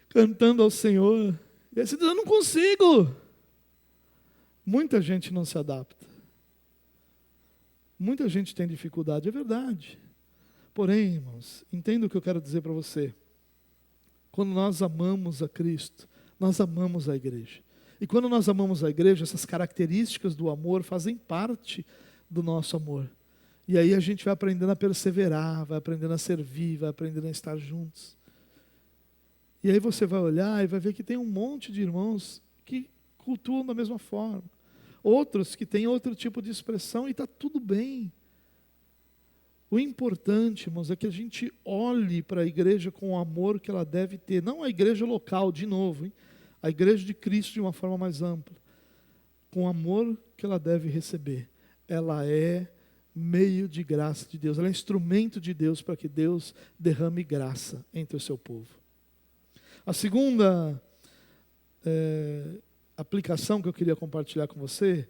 cantando ao Senhor. E aí você diz, eu não consigo. Muita gente não se adapta. Muita gente tem dificuldade, é verdade. Porém, irmãos, entenda o que eu quero dizer para você. Quando nós amamos a Cristo, nós amamos a igreja. E quando nós amamos a igreja, essas características do amor fazem parte do nosso amor. E aí a gente vai aprendendo a perseverar, vai aprendendo a servir, vai aprendendo a estar juntos. E aí você vai olhar e vai ver que tem um monte de irmãos que cultuam da mesma forma. outros que têm outro tipo de expressão e está tudo bem. O importante, irmãos, é que a gente olhe para a igreja com o amor que ela deve ter. Não a igreja local, de novo, hein? A igreja de Cristo de uma forma mais ampla. Com o amor que ela deve receber. Ela é meio de graça de Deus. Ela é instrumento de Deus para que Deus derrame graça entre o seu povo. A segunda aplicação que eu queria compartilhar com você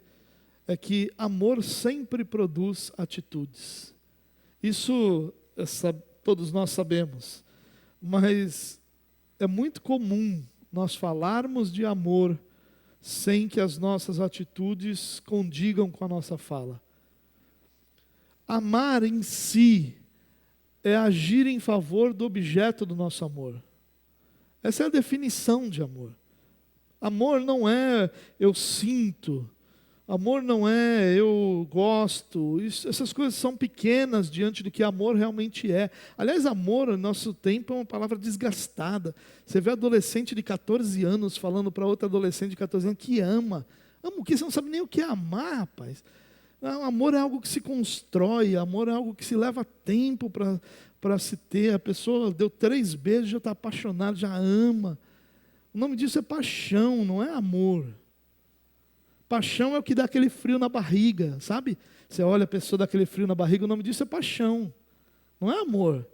é que amor sempre produz atitudes. Isso todos nós sabemos, mas é muito comum nós falarmos de amor sem que as nossas atitudes condigam com a nossa fala. Amar em si é agir em favor do objeto do nosso amor. Essa é a definição de amor. Amor não é eu sinto, amor não é eu gosto, essas coisas são pequenas diante do que amor realmente é. Aliás, amor no nosso tempo é uma palavra desgastada. Você vê adolescente de 14 anos falando para outra adolescente de 14 anos que ama. Ama o quê? Você não sabe nem o que é amar, rapaz. Não, amor é algo que se constrói, amor é algo que se leva tempo para se ter. A pessoa deu 3 beijos, já está apaixonada, já ama. O nome disso é paixão, não é amor. Paixão é o que dá aquele frio na barriga, sabe? Você olha a pessoa dá aquele frio na barriga, o nome disso é paixão. Não é amor.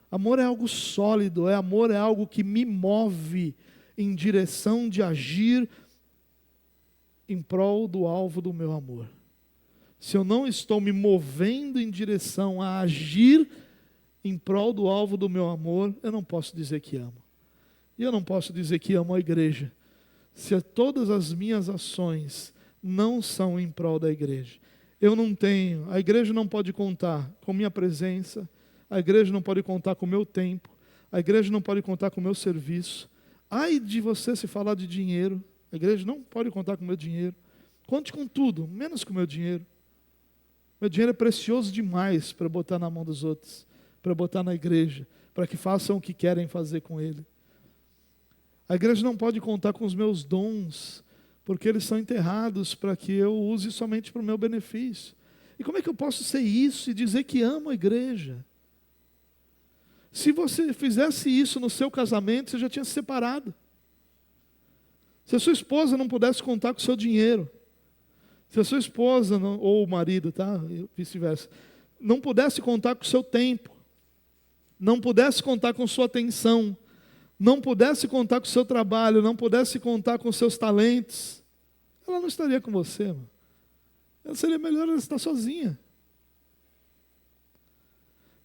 Amor é algo sólido, amor é algo que me move em direção de agir em prol do alvo do meu amor. Se eu não estou me movendo em direção a agir em prol do alvo do meu amor, eu não posso dizer que amo. E eu não posso dizer que amo a igreja, se todas as minhas ações não são em prol da igreja. A igreja não pode contar com minha presença, a igreja não pode contar com o meu tempo, a igreja não pode contar com o meu serviço. Ai de você se falar de dinheiro, a igreja não pode contar com o meu dinheiro. Conte com tudo, menos com o meu dinheiro. Meu dinheiro é precioso demais para botar na mão dos outros, para botar na igreja, para que façam o que querem fazer com ele. A igreja não pode contar com os meus dons, porque eles são enterrados para que eu use somente para o meu benefício. E como é que eu posso ser isso e dizer que amo a igreja? Se você fizesse isso no seu casamento, você já tinha se separado. Se a sua esposa não pudesse contar com o seu dinheiro, se a sua esposa, ou o marido, tá? Vice-versa, não pudesse contar com o seu tempo, não pudesse contar com sua atenção, não pudesse contar com o seu trabalho, não pudesse contar com os seus talentos, ela não estaria com você, mano. Ela seria melhor ela estar sozinha.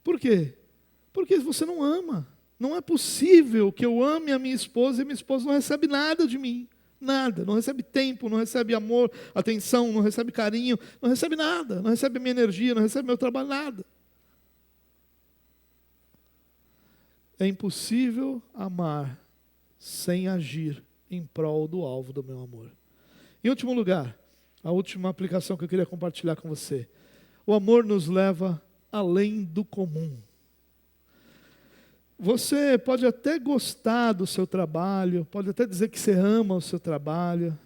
Por quê? Porque você não ama. Não é possível que eu ame a minha esposa e minha esposa não recebe nada de mim. Nada. Não recebe tempo, não recebe amor, atenção, não recebe carinho, não recebe nada. Não recebe minha energia, não recebe meu trabalho, nada. É impossível amar sem agir em prol do alvo do meu amor. Em último lugar, a última aplicação que eu queria compartilhar com você. O amor nos leva além do comum. Você pode até gostar do seu trabalho, pode até dizer que você ama o seu trabalho,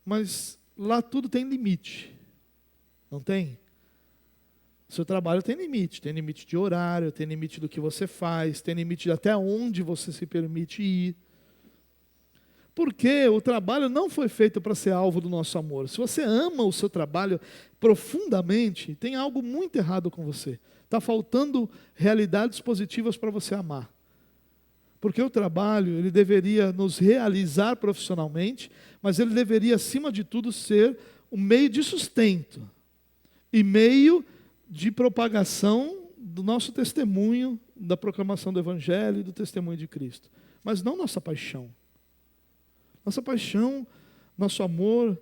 mas lá tudo tem limite. Não tem? O seu trabalho tem limite de horário, tem limite do que você faz, tem limite de até onde você se permite ir. Porque o trabalho não foi feito para ser alvo do nosso amor. Se você ama o seu trabalho profundamente, tem algo muito errado com você. Está faltando realidades positivas para você amar. Porque o trabalho, ele deveria nos realizar profissionalmente, mas ele deveria, acima de tudo, ser um meio de sustento e meio de propagação do nosso testemunho, da proclamação do Evangelho e do testemunho de Cristo. Mas não nossa paixão. Nossa paixão, nosso amor,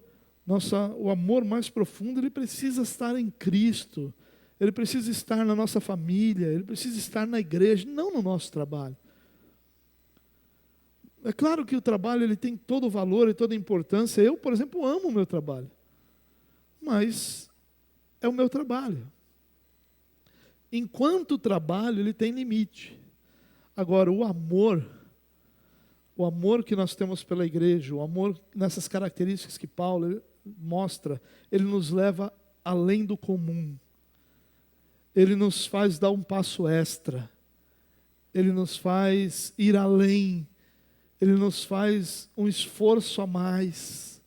o amor mais profundo, ele precisa estar em Cristo. Ele precisa estar na nossa família, ele precisa estar na igreja, não no nosso trabalho. É claro que o trabalho ele tem todo o valor e toda a importância. Eu, por exemplo, amo o meu trabalho. Mas é o meu trabalho. Enquanto trabalho, ele tem limite. Agora, o amor que nós temos pela igreja, o amor nessas características que Paulo mostra, ele nos leva além do comum. Ele nos faz dar um passo extra. Ele nos faz ir além. Ele nos faz um esforço a mais.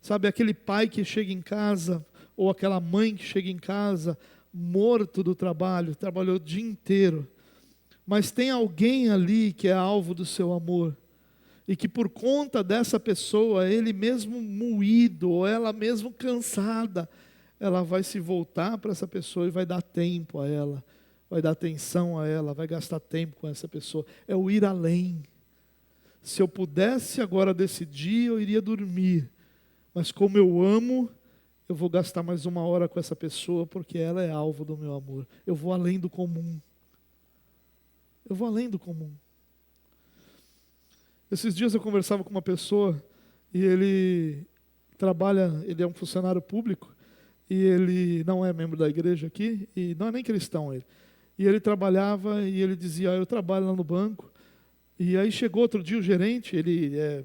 Sabe, aquele pai que chega em casa, ou aquela mãe que chega em casa, morto do trabalho, trabalhou o dia inteiro, mas tem alguém ali que é alvo do seu amor, e que por conta dessa pessoa, ele mesmo moído, ou ela mesmo cansada, ela vai se voltar para essa pessoa e vai dar tempo a ela, vai dar atenção a ela, vai gastar tempo com essa pessoa. É o ir além. Se eu pudesse agora decidir, eu iria dormir, mas como eu amo, eu vou gastar mais 1 hora com essa pessoa, porque ela é alvo do meu amor. Eu vou além do comum. Eu vou além do comum. Esses dias eu conversava com uma pessoa, e ele é um funcionário público, e ele não é membro da igreja aqui, e não é nem cristão ele. E ele trabalhava, e ele dizia, eu trabalho lá no banco. E aí chegou outro dia o gerente, ele é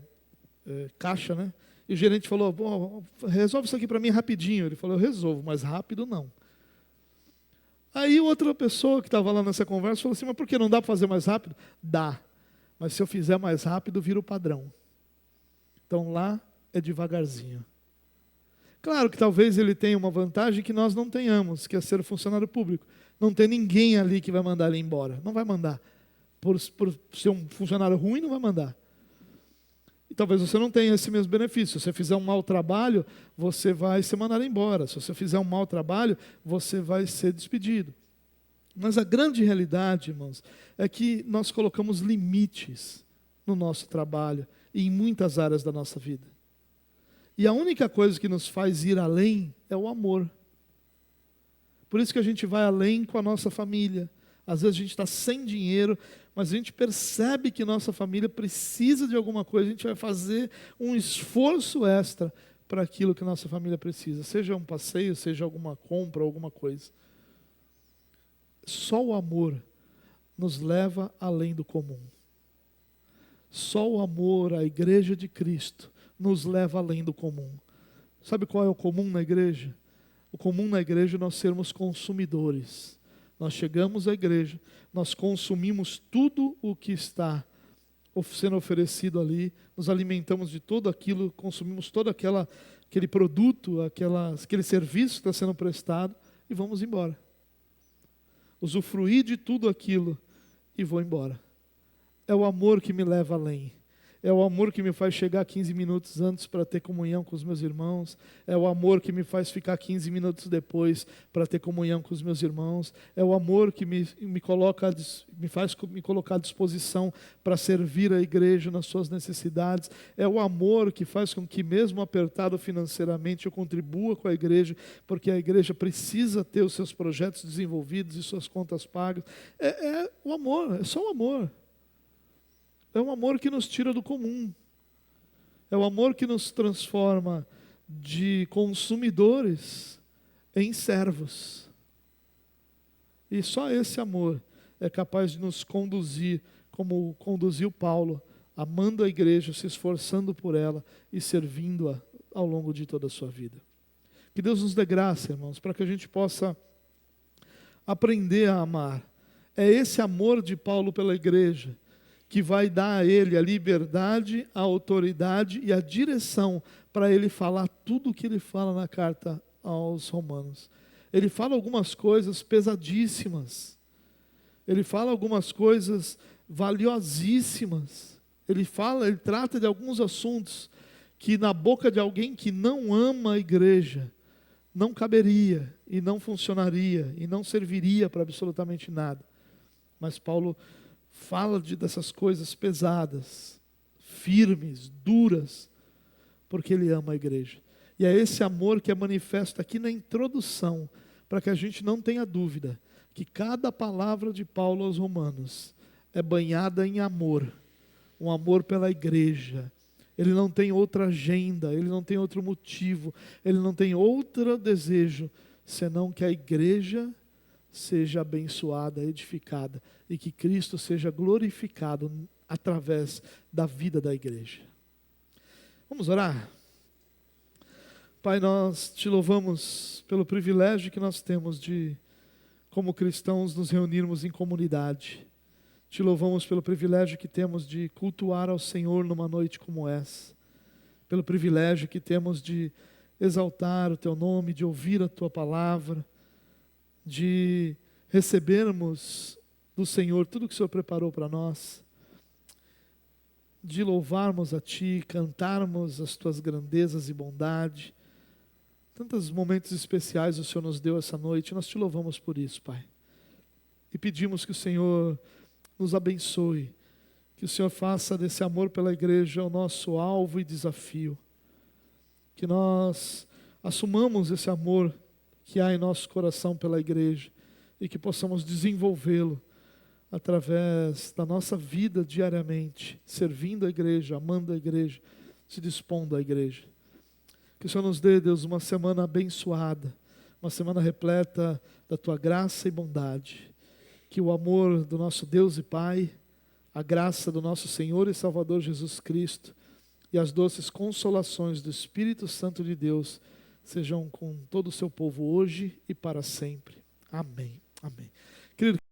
caixa, né? E o gerente falou, bom, resolve isso aqui para mim rapidinho. Ele falou, eu resolvo, mas rápido não. Aí outra pessoa que estava lá nessa conversa falou assim, mas por que não dá para fazer mais rápido? Dá, mas se eu fizer mais rápido, vira o padrão. Então lá é devagarzinho. Claro que talvez ele tenha uma vantagem que nós não tenhamos, que é ser funcionário público. Não tem ninguém ali que vai mandar ele embora. Não vai mandar. Por ser um funcionário ruim, não vai mandar. E talvez você não tenha esse mesmo benefício. Se você fizer um mau trabalho, você vai ser mandado embora. Se você fizer um mau trabalho, você vai ser despedido. Mas a grande realidade, irmãos, é que nós colocamos limites no nosso trabalho e em muitas áreas da nossa vida. E a única coisa que nos faz ir além é o amor. Por isso que a gente vai além com a nossa família. Às vezes a gente está sem dinheiro, mas a gente percebe que nossa família precisa de alguma coisa. A gente vai fazer um esforço extra para aquilo que nossa família precisa. Seja um passeio, seja alguma compra, alguma coisa. Só o amor nos leva além do comum. Só o amor, a igreja de Cristo, nos leva além do comum. Sabe qual é o comum na igreja? O comum na igreja é nós sermos consumidores. Nós chegamos à igreja, nós consumimos tudo o que está sendo oferecido ali, nos alimentamos de tudo aquilo, consumimos todo aquele produto, aquele serviço que está sendo prestado e vamos embora. Usufruir de tudo aquilo e vou embora. É o amor que me leva além. É o amor que me faz chegar 15 minutos antes para ter comunhão com os meus irmãos. É o amor que me faz ficar 15 minutos depois para ter comunhão com os meus irmãos. É o amor que me faz me colocar à disposição para servir a igreja nas suas necessidades. É o amor que faz com que, mesmo apertado financeiramente, eu contribua com a igreja, porque a igreja precisa ter os seus projetos desenvolvidos e suas contas pagas. É o amor, é só o amor. É um amor que nos tira do comum. É o amor que nos transforma de consumidores em servos. E só esse amor é capaz de nos conduzir, como conduziu Paulo, amando a igreja, se esforçando por ela e servindo-a ao longo de toda a sua vida. Que Deus nos dê graça, irmãos, para que a gente possa aprender a amar. É esse amor de Paulo pela igreja que vai dar a ele a liberdade, a autoridade e a direção para ele falar tudo o que ele fala na carta aos Romanos. Ele fala algumas coisas pesadíssimas. Ele fala algumas coisas valiosíssimas. Ele trata de alguns assuntos que na boca de alguém que não ama a igreja não caberia e não funcionaria e não serviria para absolutamente nada. Mas Paulo fala dessas coisas pesadas, firmes, duras, porque ele ama a igreja. E é esse amor que é manifesto aqui na introdução, para que a gente não tenha dúvida que cada palavra de Paulo aos Romanos é banhada em amor, um amor pela igreja. Ele não tem outra agenda, ele não tem outro motivo, ele não tem outro desejo, senão que a igreja seja abençoada, edificada, e que Cristo seja glorificado através da vida da igreja. Vamos orar? Pai, nós te louvamos pelo privilégio que nós temos de, como cristãos, nos reunirmos em comunidade. Te louvamos pelo privilégio que temos de cultuar ao Senhor numa noite como essa. Pelo privilégio que temos de exaltar o Teu nome, de ouvir a Tua palavra, de recebermos do Senhor tudo que o Senhor preparou para nós, de louvarmos a Ti, cantarmos as Tuas grandezas e bondade. Tantos momentos especiais o Senhor nos deu essa noite, nós Te louvamos por isso, Pai. E pedimos que o Senhor nos abençoe, que o Senhor faça desse amor pela igreja o nosso alvo e desafio, que nós assumamos esse amor que há em nosso coração pela igreja e que possamos desenvolvê-lo através da nossa vida diariamente, servindo a igreja, amando a igreja, se dispondo à igreja. Que o Senhor nos dê, Deus, uma semana abençoada, uma semana repleta da Tua graça e bondade. Que o amor do nosso Deus e Pai, a graça do nosso Senhor e Salvador Jesus Cristo e as doces consolações do Espírito Santo de Deus sejam com todo o seu povo hoje e para sempre. Amém. Amém. Querido,